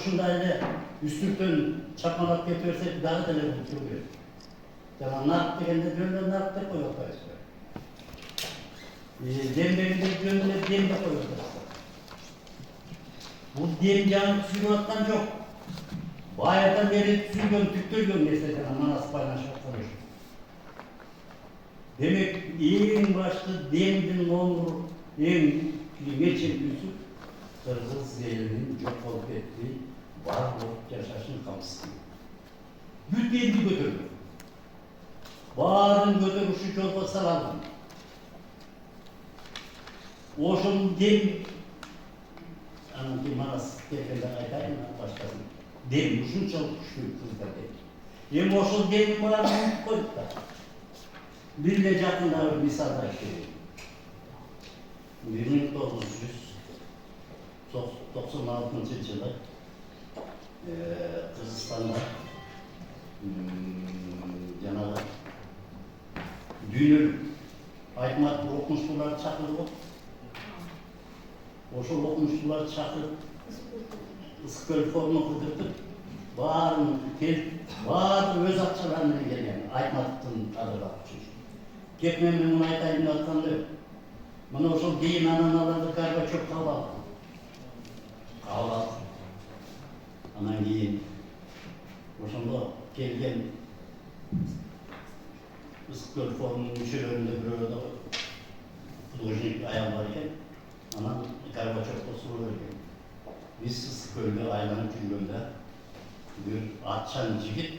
ушундайлы үстүртөн чакмалап кетип берсек дагы деле бул керек. Жана нарк дегенде жөн нарк деп коюп атпайбызбы? Дем дегенде жөн эле дем деп коюп атабыз. Бул дем жаңы түзүлүп аткан жок. Баягыдан бери түзүлгөн, түптөлгөн нерсе жана Манас байланышып аткан ошо. Демек, эң башкы демдин номуру, эң чемпионсу Кыргыз элинин жок болуп кетти, барлык жашашын камсыз. Бүт элди көтөрдү. Баарын көтөрүп ушу жолго салган. Ошонун дем, анан кийин Манас келгенде айтайын башкасын. Дем ушунчалык күчтүү кыздар деп. Эми ошол демдин баарын унутуп койдук да. Бир эле жакында бир мисал айтайын. 1996 жылы Кыргызстанда жанагы дүйнөлүк айтмат окумуштууларды чакырды го. Ошол окумуштууларды чакырып Ысык көл форумун кылдыртып, баарын келип, баары өз акчалары менен келген айтматтын кадырлап жүрүш. Кеп мен муну айтайын деп атканда, мына ошол кийин анан аларды Горбачев кабыл алды. Анан кийин ошондо келген Ысык көл форумунун мүчөлөрүндө бирөө да художник аял бар экен. Анан Горбачевго суроо берген. Биз Ысык көлдө айланып жүргөндө бир атчан жигит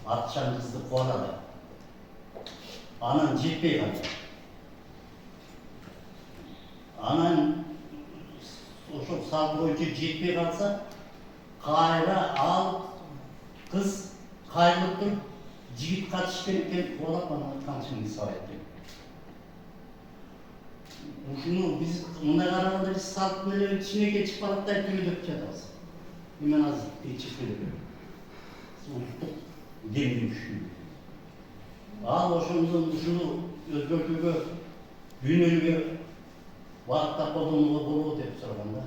атчан кызды кубалады. Анан жетпей калды. Анан ошол салт боюнча жетпей калса, кайра ал кыз кайрылып туруп, жигит катышып кеткен кубалап анан камчыны сабайт деп. Ушуну биз мындай караганда биз салттын эле кичинекей чыпалыктай түгүлдөп жатабыз. Мен азыр чыктырып берем. Улуттук демдин күчү. Ал ошондон ушуну өзгөртүүгө, дүйнөлүккө багыттап колдонууга болобу деп сураганда,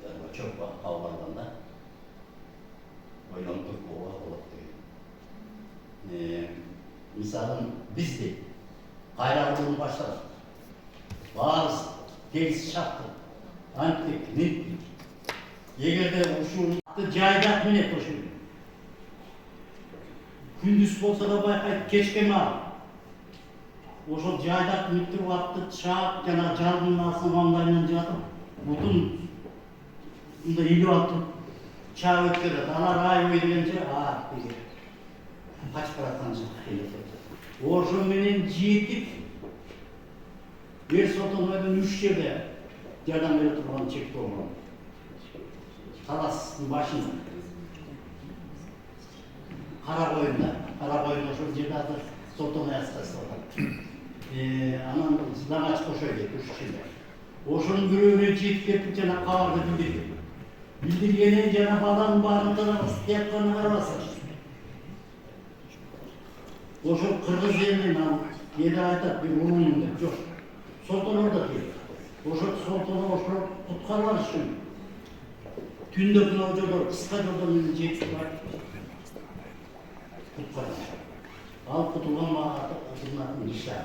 Горбачев кабыл алганда ойлонуп ооба болот деген. Мисалын биз де кайра курууну баштадык. Баарыбыз тегиз чаптык, анттык, ниттик. Эгерде ушул жайдак менет ошол. Күндүз болсо да байкайт, кечке маал. Ошол жайдак ниттип атты чаап, жана жалдын астына маңдайынан жатып, бутун мындай илип атып, чаап өткөрөт. Алар айбой дегенче, деге качып бараткан жакка келет. Ошо менен жетип, Сотонойдун 3 жерде жардам бере турган чек болгон. Таластын башында. Каракоюнда ошол жерде азыр Сотоной аскасы бар. Анан Зыдагач кошой 3 жерде. Ошонун бирөөнө жетип кетип жана кабарды билдирди. Билдиргенин жана баланын баарын карабыз, тиятканына карабасыз. Ошол Кыргыз элинин эли айтат, бир урунун деп, жок. Сотонорда дейт. Ошол Сотоно ошол куткарбаш үчүн. Түндө күнөө жолдор, кыска жолдор менен жетип барып куткарбаш. Ал кутулган маалда кызматтын иша.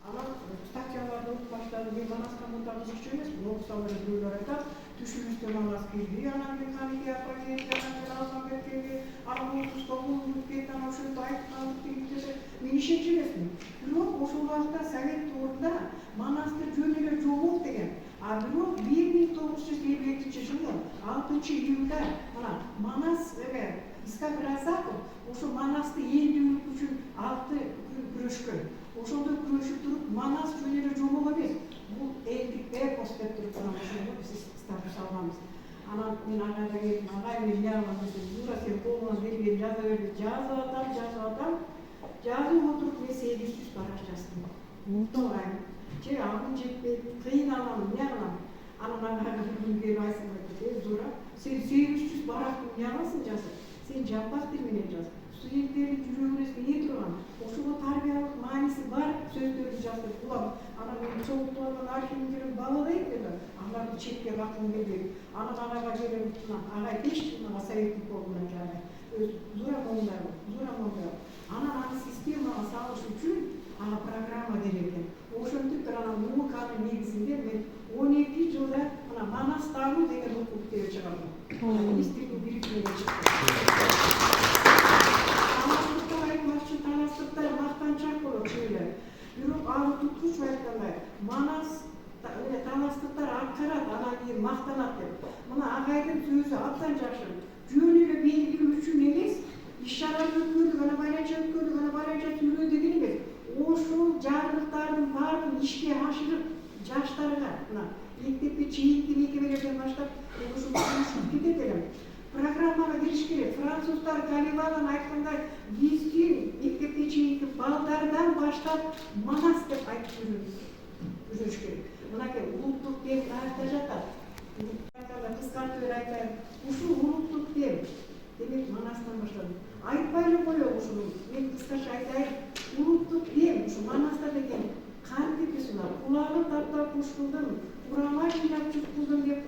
Анан статьяларды окуп баштадым. Мен Манаска мындай кызыкчу эмесмин. Окусам эле бирөөлөр айтат, түшүнүштө Манас кирди, анан механика апайын, анан кеткенде, анан устугун кетти, анан ошентип айткан десе, мен ишенчү эмесмин. Бирок ошол убакта Совет ордунда Манасты жөн эле жогот деген. А бирок 1952 жылы 6-июлда мына Манас Искак Разаков ошо Манасты элдүүлүк үчүн алты күрөшкөн. Ошондо күрөшүп туруп Манас жөн эле жогого эмес. Бул элдик эпос деп туруп ошондо биз статус алганбыз. Анан мен агайга келип, агай мен ягынан Зура сен колуңан берген жаза берди. Жазып атам. Жазып отуруп мен 800 барак жаздым. Муктагайм. Же агым жетпей, кыйналам, ягынан. Анан агайга бир күн келип айтсам, Зура, сен 800 барактын ягасың жазып. Сен жаппак тил менен жаз. студенттердин жүрөгүнө сие турган ошого тарбиялык мааниси бар сөздөрдү жазып улам анан мен чогултуп алган архивдерин баалайт деп аларды четке каккым келбейт. Анан агайга келем, агай дешти мага советник болгондон кийин агай зуура моңдайбы. Анан аны системага салыш үчүн ага программа керек экен. Ошентип туруп анан УКнын негизинде мен 12 жылда мына Манастануу деген окуу китеби чыгардым. Министрликтин бирикмеге чыкты. Танастыктар айтмакчы, танастыктар мактанчак болот чөйлөр. Бирок аны туткуч айткандай, Манас танастыктар аткарат, анан кийин мактанат деп. Мына агайдын сөзү абдан жакшы. Жөн эле белгилүү үчүн эмес, иш-чараны өткөрдүк, ана баянча сүйлөө деген эмес. Ошол жарлыктардын баарын ишке ашырып, жаштарга мына мектепке чейинки мекемелерден баштап ошол урушуп кетет элем. Программага кириш керек. Француздар Галивадан айткандай, биздин мектепке чейинки балдардан баштап Манас деп айтып жүрүш керек. Мынакей улуттук дем каякта жатат. Кыскартып эле айтайын. Ушул улуттук дем демек Манастан башталды. Айтпай эле коелу ушуну. Мен кыскача айтайын. Улуттук дем ушу Манаста деген кан тепесина кулагын таптап ушкулдум, урама жыйнап чукулдум деп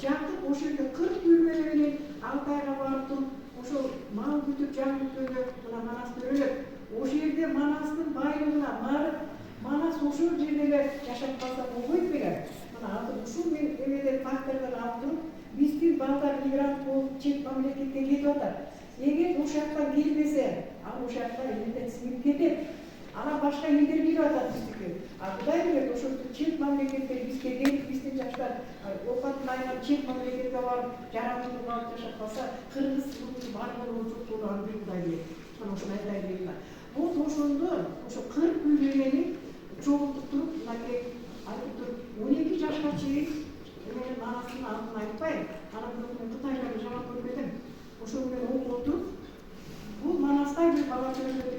жактып ошол жерде 40 бөлмөлө менен Алтайга бардым. Ошол мал күтүп жан күткөндө мына Манас көрөлөт. Ошол жерде Манастын байлыгына барып, Манас ошол жерде эле жашап калса болбойт беле. Мына азыр ушул мен эмеден фактордон алып туруп, биздин балдар мигрант болуп чет мамлекетке кетип атат. Эгер ошол жактан келбесе, ал ошол жакта элден сиңип кетет. Ана башка элдер кирип атат биздики. Кудай билет, ошол чет мамлекеттер бизге келип, биздин жаштар оокатын айнап чет мамлекетке барып, жаранып алып жашап калса, кыргыз улуту бар болобу жок болобу аны бир Кудай билет. Мына ушуну айтайын дейм. Вот ошондо ошо 40 бөлмени чогултуп туруп, мынакей айтып туруп, 12 жашка чейин менин Манастын атын айтпайм. Анан мен Кытайларды жаман көрбөдүм. Ошол менен окутуп, бул Манаста бир бала чөбүрө